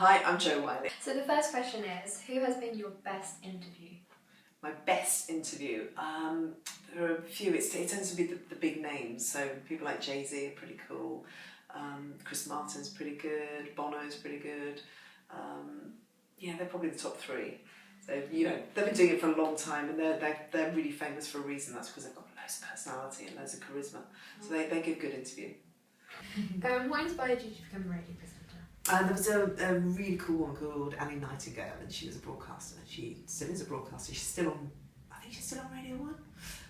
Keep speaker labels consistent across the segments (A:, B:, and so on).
A: Hi, I'm Jo Whiley.
B: So the first question is, who has been your best interview?
A: My best interview, there are a few, it tends to be the big names, so people like Jay-Z are pretty cool, Chris Martin's pretty good, Bono's pretty good, yeah, they're probably the top three. So, you know, they've been doing it for a long time and they're really famous for a reason. That's because they've got loads of personality and loads of charisma, so they give good interview.
B: What inspired you to become a radio presenter?
A: There was a really cool one called Annie Nightingale, and she was a broadcaster. She still is a broadcaster. She's still on, I think she's still on Radio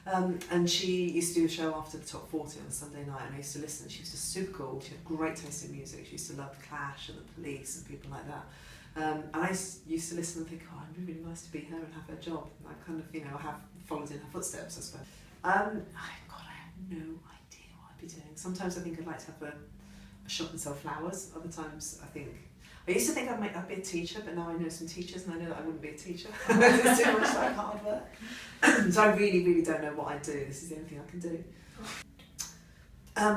A: 1. And she used to do a show after the Top 40 on a Sunday night, and I used to listen. She was just super cool. She had great taste in music. She used to love the Clash and the Police and people like that. And I used to listen and think, oh, it'd be really nice to be her and have her job. And I kind of, you know, have followed in her footsteps, I suppose. I have no idea what I'd be doing. Sometimes I think I'd like to have a shop and sell flowers. Other times I used to think I'd be a teacher, but now I know some teachers and I know that I wouldn't be a teacher. It's too much like hard work. So I really don't know what I'd do. This is the only thing I can do.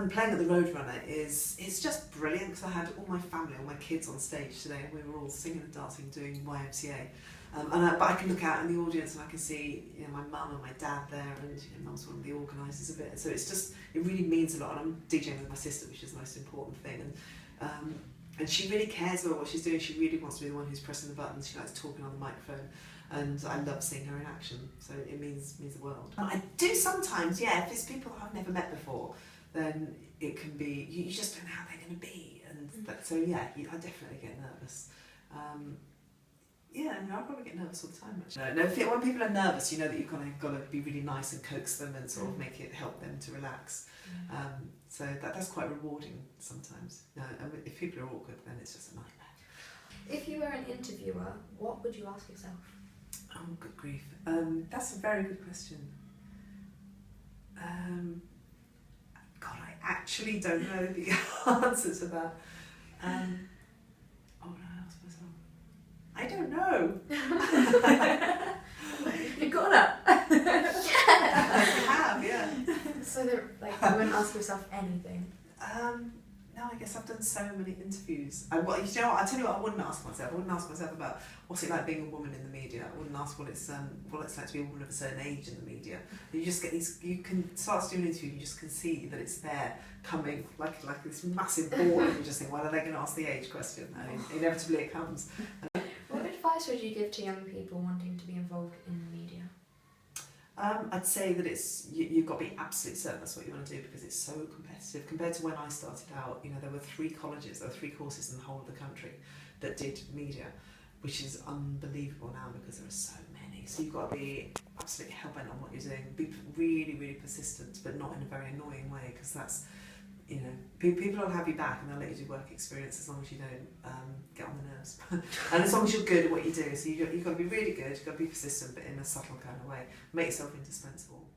A: Playing at the Roadrunner it's just brilliant because I had all my family, all my kids on stage today, and we were all singing and dancing, doing YMCA. But I can look out in the audience and I can see, you know, my mum and my dad there, and you know, mum's one of the organisers of it. And so it really means a lot. And I'm DJing with my sister, which is the most important thing. And she really cares about what she's doing. She really wants to be the one who's pressing the buttons. She likes talking on the microphone, and I love seeing her in action. So it means the world. I do sometimes, yeah. If it's people I've never met before, then it can be you just don't know how they're going to be, and so yeah, I definitely get nervous. Yeah, no, I probably get nervous all the time. Actually. No, when people are nervous, you know that you've got to be really nice and coax them and sort of help them to relax. So that's quite rewarding sometimes. No, if people are awkward, then it's just a nightmare.
B: If you were an interviewer, what would you ask yourself?
A: Oh, good grief. That's a very good question. God, I actually don't know the answer to that. I don't know.
B: You got that?
A: I have, yeah.
B: So that, you wouldn't ask yourself anything?
A: No, I guess I've done so many interviews. You know what, I'll tell you what I wouldn't ask myself. I wouldn't ask myself about what's it like being a woman in the media. I wouldn't ask what it's like to be a woman of a certain age in the media. You just get these, you can start to do an interview and you just can see that it's there coming, like this massive ball, and you just think, well, are they going to ask the age question? And inevitably it comes.
B: What advice would you give to young people wanting to be involved in the media?
A: I'd say that you've got to be absolutely certain that's what you want to do, because it's so competitive. Compared to when I started out, you know, there were 3 colleges, there were 3 courses in the whole of the country that did media, which is unbelievable now because there are so many. So you've got to be absolutely hell-bent on what you're doing. Be really persistent, but not in a very annoying way, because that's, you know, people will have you back and they'll let you do work experience as long as you don't get on the nerves. And as long as you're good at what you do. So you've got to be really good, you've got to be persistent, but in a subtle kind of way. Make yourself indispensable.